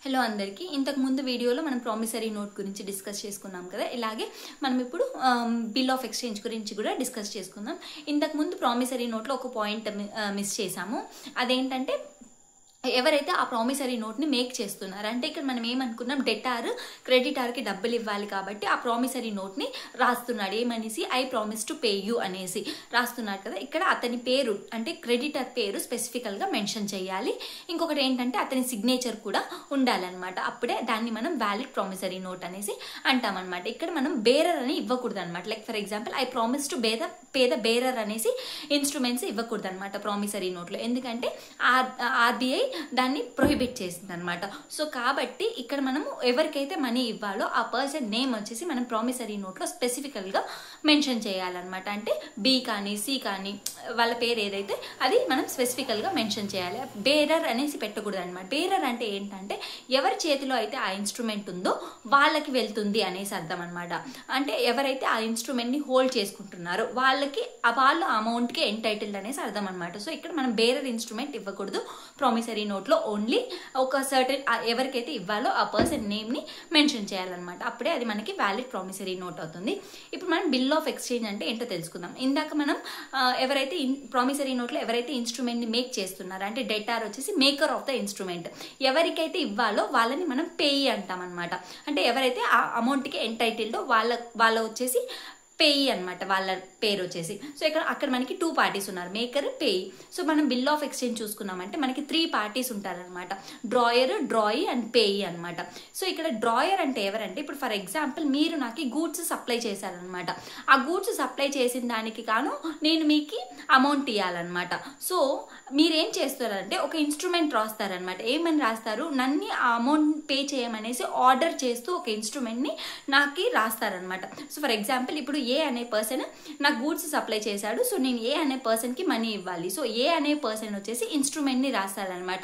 Hello అందరికీ ఇంతకు ముందు వీడియోలో మనం ప్రామిసరీ నోట్ గురించి డిస్కస్ చేసుకున్నాం కదా. ఇలాగే మనం ఇప్పుడు బిల్ ఆఫ్ ఎక్స్చేంజ్ గురించి కూడా డిస్కస్ చేసుకుందాం. ఇంతకు ముందు ప్రామిసరీ నోట్లో ఒక పాయింట్ మిస్ చేసాము. అదేంటంటే ఎవరైతే ఆ ప్రామిసరీ నోట్ని మేక్ చేస్తున్నారు అంటే ఇక్కడ మనం ఏమనుకున్నాం, డెటార్ క్రెడిటార్కి డబ్బులు ఇవ్వాలి కాబట్టి ఆ ప్రామిసరీ నోట్ని రాస్తున్నాడు. ఏమనేసి I promise to pay you అనేసి రాస్తున్నాడు కదా. ఇక్కడ అతని పేరు అంటే క్రెడిటర్ పేరు స్పెసిఫికల్గా మెన్షన్ చేయాలి. ఇంకొకటి ఏంటంటే అతని సిగ్నేచర్ కూడా ఉండాలన్నమాట. అప్పుడే దాన్ని మనం వ్యాలిడ్ ప్రామిసరీ నోట్ అనేసి అంటామన్నమాట. ఇక్కడ మనం బేరర్ అని ఇవ్వకూడదు అనమాట. Like for example I promise to pay the bearer అనేసి ఇన్స్ట్రుమెంట్స్ ఇవ్వకూడదు అనమాట ప్రామిసరీ నోట్లో. ఎందుకంటే ఆర్బీఐ దాన్ని ప్రొహిబిట్ చేసింది అనమాట. సో కాబట్టి ఇక్కడ మనము ఎవరికైతే మనీ ఇవ్వాలో ఆ పర్సన్ నేమ్ వచ్చేసి మనం ప్రామిసరీ నోట్లో స్పెసిఫికల్గా మెన్షన్ చేయాలన్నమాట. అంటే బి కానీ సి కానీ వాళ్ళ పేరు ఏదైతే అది మనం స్పెసిఫికల్గా మెన్షన్ చేయాలి. బేరర్ అనేసి పెట్టకూడదు అనమాట. బేరర్ అంటే ఏంటంటే ఎవరి చేతిలో అయితే ఆ ఇన్స్ట్రుమెంట్ ఉందో వాళ్ళకి వెళ్తుంది అనేసి అర్థం అనమాట. అంటే ఎవరైతే ఆ ఇన్స్ట్రుమెంట్ని హోల్డ్ చేసుకుంటున్నారో వాళ్ళకి వాళ్ళు అమౌంట్కి ఎంటైటిల్డ్ అనేసి అర్థం అనమాట. సో ఇక్కడ మనం బేరర్ ఇన్స్ట్రుమెంట్ ఇవ్వకూడదు ప్రామిసరీ నోట్లో. ఓన్లీ ఒక సర్టెన్ ఎవరికైతే ఇవ్వాలో ఆ పర్సన్ నేమ్ని మెన్షన్ చేయాలన్నమాట. అప్పుడే అది మనకి వ్యాలిడ్ ప్రామిసరీ నోట్ అవుతుంది. ఇప్పుడు మనం బిల్ ఆఫ్ ఎక్స్చేంజ్ అంటే ఏంటో తెలుసుకుందాం. ఇందాక మనం ఎవరైతే ప్రామిసరీ నోట్లో ఎవరైతే ఇన్స్ట్రుమెంట్ని మేక్ చేస్తున్నారో అంటే డెటార్ వచ్చేసి మేకర్ ఆఫ్ ద ఇన్స్ట్రుమెంట్, ఎవరికైతే ఇవ్వాలో వాళ్ళని మనం పేయి అంటాం అనమాట. అంటే ఎవరైతే ఆ అమౌంట్కి ఎంటైటిల్డో వాళ్ళ వచ్చేసి పేయి అనమాట, వాళ్ళ పేరు వచ్చేసి. సో అక్కడ మనకి 2 పార్టీస్ ఉన్నారు, మేకర్, పేయి. సో మనం బిల్ ఆఫ్ ఎక్స్చేంజ్ చూసుకున్నామంటే మనకి 3 పార్టీస్ ఉంటారనమాట, డ్రాయర్, డ్రాయి అండ్ పేయి అనమాట. సో ఇక్కడ డ్రాయర్ అంటే ఎవరంటే ఇప్పుడు ఫర్ ఎగ్జాంపుల్ మీరు నాకు గూడ్స్ సప్లై చేశారనమాట. ఆ గూడ్స్ సప్లై చేసిన దానికి కాను నేను మీకు అమౌంట్ ఇవ్వాలన్నమాట. సో మీరేం చేస్తారంటే ఒక ఇన్స్ట్రుమెంట్ రాస్తారనమాట. ఏమని రాస్తారు, నన్ను ఆ అమౌంట్ పే చేయమనేసి ఆర్డర్ చేస్తూ ఒక ఇన్స్ట్రుమెంట్ని నాకు రాస్తారనమాట. సో ఫర్ ఎగ్జాంపుల్ ఇప్పుడు ఏ అనే పర్సన్ నాకు గూడ్స్ సప్లై చేశాడు. సో నేను ఏ అనే పర్సన్కి మనీ ఇవ్వాలి. సో ఏ అనే పర్సన్ వచ్చేసి ఇన్స్ట్రుమెంట్ని రాస్తారనమాట.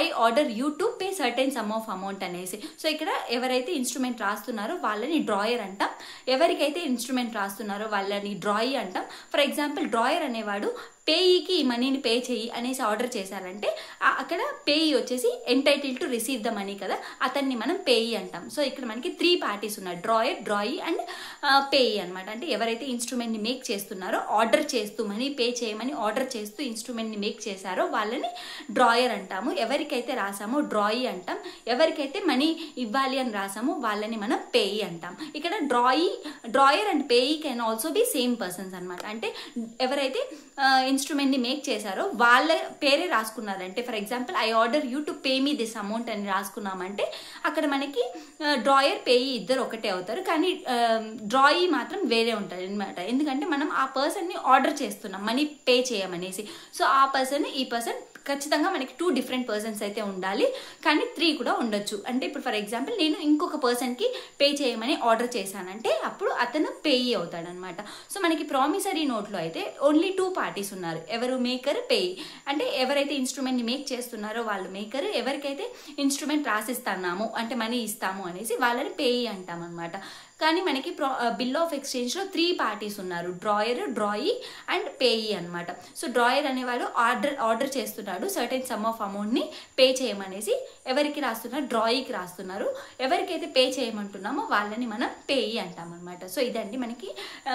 I order you to pay certain sum of amount అనేసి. సో ఇక్కడ ఎవరైతే ఇన్స్ట్రుమెంట్ రాస్తున్నారో వాళ్ళని డ్రాయర్ అంటాం, ఎవరికైతే ఇన్స్ట్రుమెంట్ రాస్తున్నారో వాళ్ళని డ్రాయి అంటాం. ఫర్ ఎగ్జాంపుల్ డ్రాయర్ అనేవాడు పేయికి ఈ మనీని పే చేయి అనేసి ఆర్డర్ చేశారంటే అక్కడ పేయి వచ్చేసి entitle to receive the money కదా, అతన్ని మనం పేయి అంటాం. సో ఇక్కడ మనకి 3 పార్టీస్ ఉన్నాయి, డ్రాయర్, డ్రాయి అండ్ పేయి అనమాట. అంటే ఎవరైతే ఇన్స్ట్రుమెంట్ని మేక్ చేస్తున్నారో ఆర్డర్ చేస్తూ మనీ పే చేయమని ఆర్డర్ చేస్తూ ఇన్స్ట్రుమెంట్ని మేక్ చేశారో వాళ్ళని డ్రాయర్ అంటాము. ఎవరికైతే రాసామో డ్రాయి అంటాం, ఎవరికైతే మనీ ఇవ్వాలి అని రాసామో వాళ్ళని మనం పేయి అంటాం. ఇక్కడ drawer and payee can also be same persons అనమాట. అంటే ఎవరైతే ఇన్స్ట్రుమెంట్ని మేక్ చేశారో వాళ్ళ పేరే రాసుకున్నారంటే for example I order you to pay me this amount అని రాసుకున్నామంటే అక్కడ మనకి డ్రాయర్, పేయి ఇద్దరు ఒకటే అవుతారు, కానీ డ్రాయి మాత్రం వేరే ఉంటుంది అనమాట. ఎందుకంటే మనం ఆ పర్సన్ని ఆర్డర్ చేస్తున్నాం మనీ పే చేయమనేసి. సో ఆ పర్సన్ ఈ పర్సన్ ఖచ్చితంగా మనకి 2 డిఫరెంట్ పర్సన్స్ అయితే ఉండాలి, కానీ 3 కూడా ఉండొచ్చు. అంటే ఇప్పుడు ఫర్ ఎగ్జాంపుల్ నేను ఇంకొక పర్సన్కి పే చేయమని ఆర్డర్ చేశానంటే అప్పుడు అతను పేయి అవుతాడనమాట. సో మనకి ప్రామిసరీ నోట్లో అయితే ఓన్లీ 2 పార్టీస్ ఉన్నారు, ఎవరు, మేకర్, పేయి. అంటే ఎవరైతే ఇన్స్ట్రుమెంట్ని మేక్ చేస్తున్నారో వాళ్ళు మేకర్, ఎవరికైతే ఇన్స్ట్రుమెంట్ రాసిస్తున్నాము అంటే మనీ ఇస్తాము అనేసి వాళ్ళని పేయి అంటాం అనమాట. కానీ మనకి బిల్ ఆఫ్ ఎక్స్చేంజ్లో 3 పార్టీస్ ఉన్నారు, డ్రాయర్, డ్రాయి అండ్ పేయి అనమాట. సో డ్రాయర్ అనేవాడు ఆర్డర్ చేస్తున్నాడు సర్టెన్ సమ్ ఆఫ్ అమౌంట్ని పే చేయమనేసి, ఎవరికి రాస్తున్నారు, డ్రాయికి రాస్తున్నారు. ఎవరికైతే పే చేయమంటున్నామో వాళ్ళని మనం పేయి అంటాం అనమాట. సో ఇదండి మనకి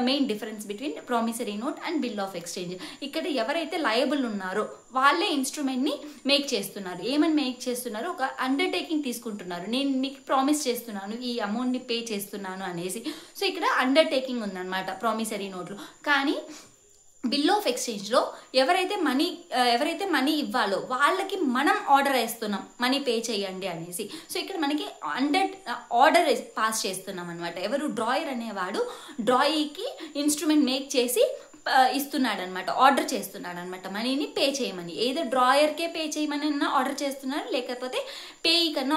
main difference between promissory note and bill of exchange. ఇక్కడ ఎవరైతే లయబుల్ ఉన్నారో వాళ్ళే ఇన్స్ట్రుమెంట్ని మేక్ చేస్తున్నారు. ఏమని మేక్ చేస్తున్నారు, ఒక అండర్టేకింగ్ తీసుకుంటున్నారు, నేను మీకు ప్రామిస్ చేస్తున్నాను ఈ అమౌంట్ని పే చేస్తున్నాను అనేసి. సో ఇక్కడ అండర్టేకింగ్ ఉందన్నమాట ప్రామిసరీ నోట్లో. కానీ బిల్ ఆఫ్ ఎక్స్చేంజ్లో ఎవరైతే మనీ ఇవ్వాలో వాళ్ళకి మనం ఆర్డర్ వేస్తున్నాం మనీ పే చేయండి అనేసి. సో ఇక్కడ మనకి ఆర్డర్ పాస్ చేస్తున్నాం అనమాట. ఎవరు, డ్రాయర్ అనేవాడు డ్రాయికి ఇన్స్ట్రుమెంట్ మేక్ చేసి ఇస్తున్నాడు అనమాట, ఆర్డర్ చేస్తున్నాడు అనమాట మనీని పే చేయమని. ఏదో డ్రాయర్కే పే చేయమని ఆర్డర్ చేస్తున్నారు, లేకపోతే పేయి కన్నా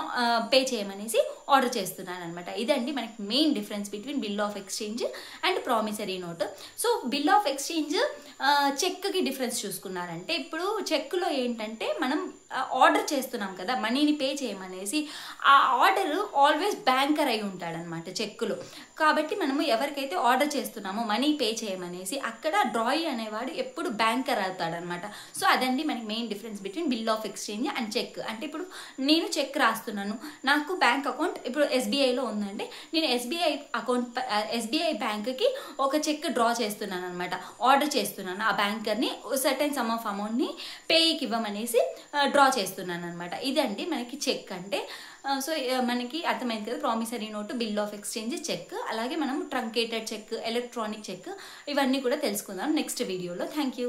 పే చేయమనేసి ఆర్డర్ చేస్తున్నాడు అనమాట. ఇదండి మనకి main difference between bill of exchange and promissory note. So bill of exchange చెక్కి డిఫరెన్స్ చూసుకున్నారంటే ఇప్పుడు చెక్లో ఏంటంటే మనం ఆర్డర్ చేస్తున్నాం కదా మనీని పే చేయమనేసి, ఆ ఆర్డర్ ఆల్వేస్ బ్యాంకర్ అయి ఉంటాడనమాట చెక్కులో. కాబట్టి మనము ఎవరికైతే ఆర్డర్ చేస్తున్నామో మనీ పే చేయమనేసి అక్కడ ఇక్కడ డ్రాయీ అనేవాడు ఎప్పుడు బ్యాంకర్ అవుతాడనమాట. సో అదండి మనకి main difference between bill of exchange and cheque. అంటే ఇప్పుడు నేను చెక్ రాస్తున్నాను, నాకు బ్యాంక్ అకౌంట్ ఇప్పుడు ఎస్బీఐలో ఉందండి, నేను ఎస్బీఐ బ్యాంక్కి ఒక చెక్ డ్రా చేస్తున్నాను అనమాట, ఆర్డర్ చేస్తున్నాను ఆ బ్యాంకర్ని సర్టెన్ సమ్ ఆఫ్ అమౌంట్ని పేయికి ఇవ్వమనేసి డ్రా చేస్తున్నాను అనమాట. ఇదండి మనకి చెక్ అంటే. సో మనకి అర్థమైంది కదా, promissory note, bill of exchange, cheque, అలాగే మనం ట్రంకేటెడ్ చెక్, ఎలక్ట్రానిక్ చెక్, ఇవన్నీ కూడా తెలుసుకుందాం నెక్స్ట్ వీడియోలో. Thank you.